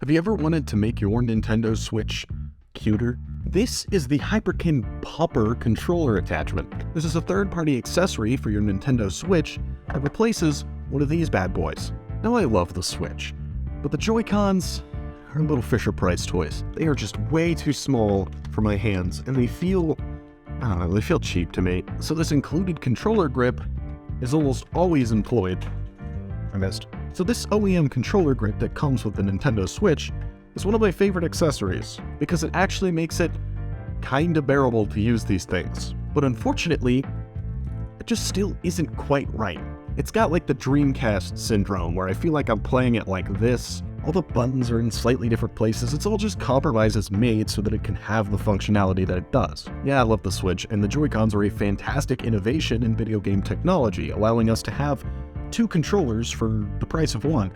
Have you ever wanted to make your Nintendo Switch cuter? This is the Hyperkin Pupper controller attachment. This is a third-party accessory for your Nintendo Switch that replaces one of these bad boys. Now, I love the Switch, but the Joy-Cons are little Fisher-Price toys. They are just way too small for my hands, and they feel, I don't know, they feel cheap to me. So this included controller grip is almost always employed. So this OEM controller grip that comes with the Nintendo Switch is one of my favorite accessories because it actually makes it kinda bearable to use these things. But unfortunately, it just still isn't quite right. It's got like the Dreamcast syndrome where I feel like I'm playing it like this. All the buttons are in slightly different places. It's all just compromises made so that it can have the functionality that it does. Yeah, I love the Switch, and the Joy-Cons are a fantastic innovation in video game technology, allowing us to have two controllers for the price of one.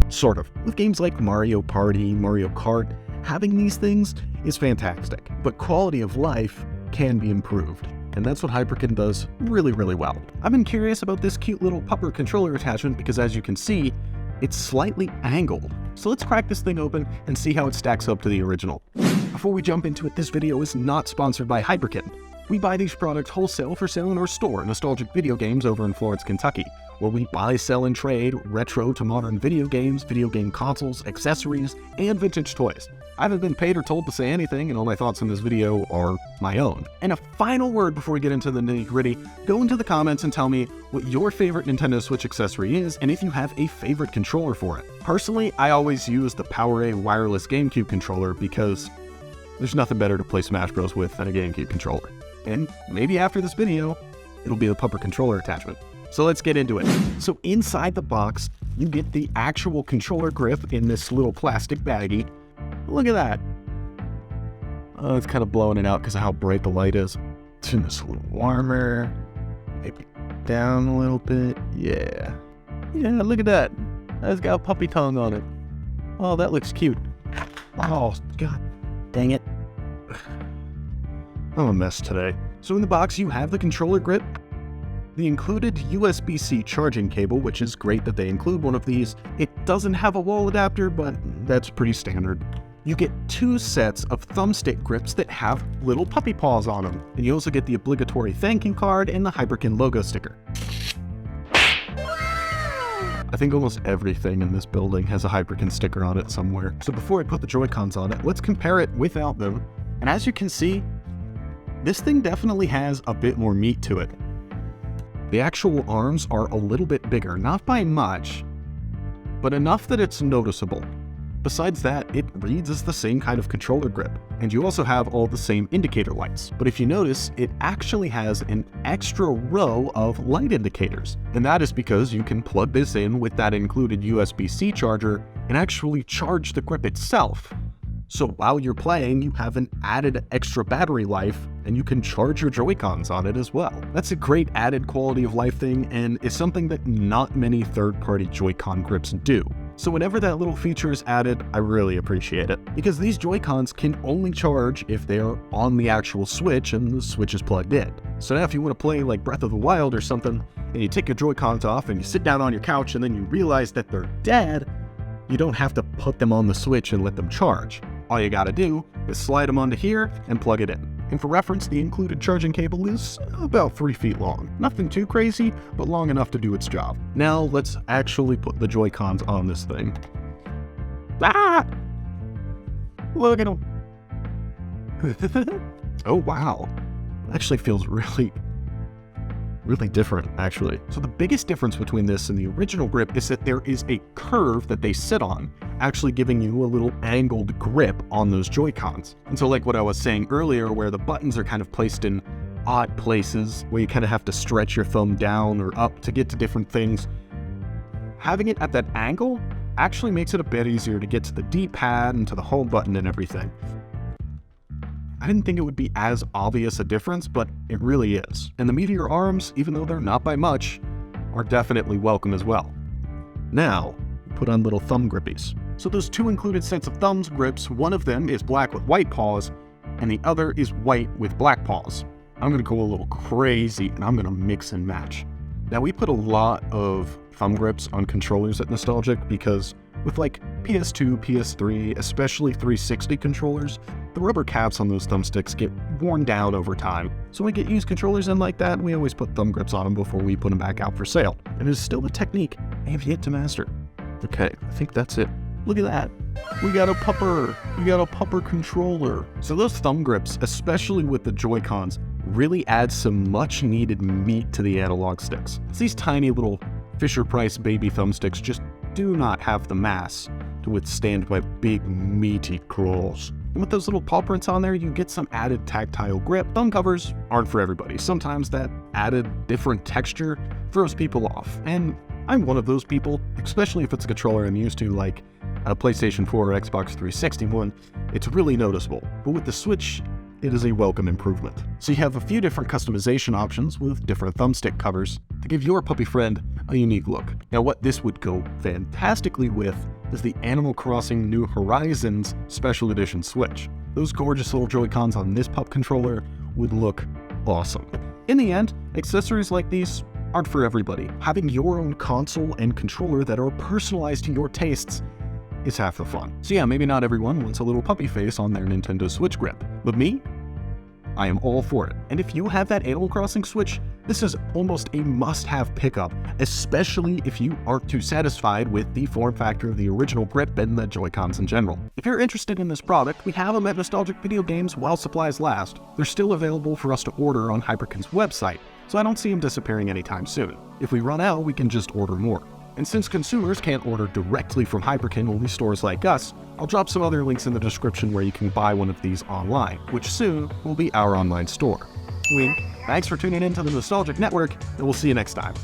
Sort of. With games like Mario Party, Mario Kart, having these things is fantastic, but quality of life can be improved. And that's what Hyperkin does really, really well. I've been curious about this cute little pupper controller attachment because, as you can see, it's slightly angled. So let's crack this thing open and see how it stacks up to the original. Before we jump into it, this video is not sponsored by Hyperkin. We buy these products wholesale for sale in our store, Nostalgic Video Games, over in Florence, Kentucky, where we buy, sell, and trade retro to modern video games, video game consoles, accessories, and vintage toys. I haven't been paid or told to say anything, and all my thoughts in this video are my own. And a final word before we get into the nitty-gritty, go into the comments and tell me what your favorite Nintendo Switch accessory is, and if you have a favorite controller for it. Personally, I always use the PowerA wireless GameCube controller because there's nothing better to play Smash Bros. With than a GameCube controller. And maybe after this video, it'll be the pupper controller attachment. So let's get into it. So inside the box, you get the actual controller grip in this little plastic baggie. Look at that. Oh, it's kind of blowing it out because of how bright the light is. Turn this a little warmer. Maybe down a little bit. Yeah, look at that. That's got a puppy tongue on it. Oh, that looks cute. Oh, God dang it. I'm a mess today. So in the box, you have the controller grip, the included USB-C charging cable, which is great that they include one of these. It doesn't have a wall adapter, but that's pretty standard. You get two sets of thumbstick grips that have little puppy paws on them. And you also get the obligatory thank you card and the Hyperkin logo sticker. I think almost everything in this building has a Hyperkin sticker on it somewhere. So before I put the Joy-Cons on it, let's compare it without them. And as you can see, this thing definitely has a bit more meat to it. The actual arms are a little bit bigger, not by much, but enough that it's noticeable. Besides that, it reads as the same kind of controller grip, and you also have all the same indicator lights. But if you notice, it actually has an extra row of light indicators, and that is because you can plug this in with that included USB-C charger and actually charge the grip itself. So while you're playing, you have an added extra battery life, and you can charge your Joy-Cons on it as well. That's a great added quality of life thing, and is something that not many third-party Joy-Con grips do. So whenever that little feature is added, I really appreciate it, because these Joy-Cons can only charge if they are on the actual Switch and the Switch is plugged in. So now if you want to play like Breath of the Wild or something, and you take your Joy-Cons off and you sit down on your couch and then you realize that they're dead, you don't have to put them on the Switch and let them charge. All you gotta do is slide them onto here and plug it in. And for reference, the included charging cable is about 3 feet long. Nothing too crazy, but long enough to do its job. Now let's actually put the Joy-Cons on this thing. Ah! Look at them. Oh, wow. Actually feels really different, actually. So the biggest difference between this and the original grip is that there is a curve that they sit on, actually giving you a little angled grip on those Joy-Cons. And so like what I was saying earlier, where the buttons are kind of placed in odd places, where you kind of have to stretch your thumb down or up to get to different things, having it at that angle actually makes it a bit easier to get to the D-pad and to the home button and everything. I didn't think it would be as obvious a difference, but it really is. And the meteor arms, even though they're not by much, are definitely welcome as well. Now, put on little thumb grippies. So those two included sets of thumbs grips, one of them is black with white paws, and the other is white with black paws. I'm gonna go a little crazy, and I'm gonna mix and match. Now, we put a lot of thumb grips on controllers at Nostalgic because With like PS2, PS3, especially 360 controllers, the rubber caps on those thumbsticks get worn down over time. So when we get used controllers in like that, we always put thumb grips on them before we put them back out for sale. And it is still a technique I have yet to master. Okay, I think that's it. Look at that. We got a pupper. We got a pupper controller. So those thumb grips, especially with the Joy-Cons, really add some much needed meat to the analog sticks. These tiny little Fisher-Price baby thumbsticks just do not have the mass to withstand my big meaty claws. And with those little paw prints on there, you get some added tactile grip. Thumb covers aren't for everybody. Sometimes that added different texture throws people off. And I'm one of those people, especially if it's a controller I'm used to, like a PlayStation 4 or Xbox 360 one. It's really noticeable. But with the Switch, it is a welcome improvement. So you have a few different customization options with different thumbstick covers to give your puppy friend a unique look. Now what this would go fantastically with is the Animal Crossing New Horizons Special Edition Switch. Those gorgeous little Joy-Cons on this pup controller would look awesome. In the end, accessories like these aren't for everybody. Having your own console and controller that are personalized to your tastes is half the fun. So yeah, maybe not everyone wants a little puppy face on their Nintendo Switch grip, but me, I am all for it. And if you have that Animal Crossing Switch, this is almost a must-have pickup, especially if you aren't too satisfied with the form factor of the original grip and the Joy-Cons in general. If you're interested in this product, we have them at Nostalgic Video Games while supplies last. They're still available for us to order on Hyperkin's website, so I don't see them disappearing anytime soon. If we run out, we can just order more. And since consumers can't order directly from Hyperkin, only stores like us, I'll drop some other links in the description where you can buy one of these online, which soon will be our online store. Wink. Thanks for tuning in to the Nostalgic Network, and we'll see you next time.